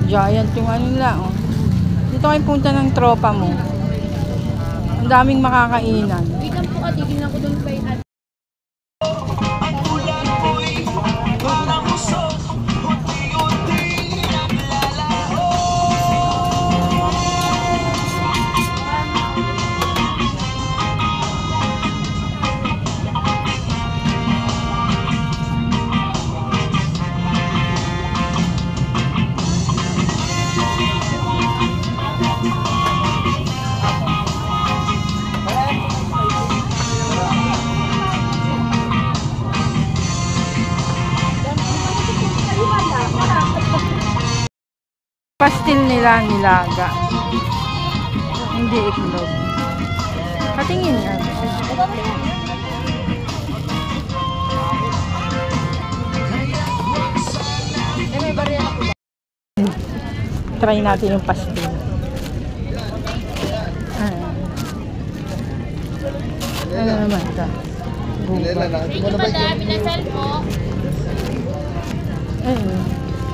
Giant yung ano nila, oh. Dito kayo punta ng tropa mo. Ang daming makakainan. Wait lang po ka, titignan ko doon pa yung Pastil nila nilaga. Hindi itlog. Patingin yan. Try natin yung pastil. Ano naman ito? Thank you, madam. Minasal po.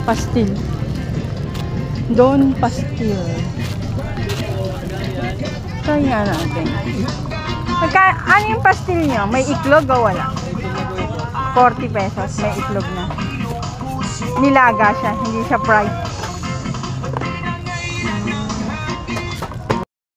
Pastil. Don pastil. Try nga natin. Ano yung pastil nyo? May itlog o wala? 40 pesos. May itlog na. Nilaga siya. Hindi siya fried.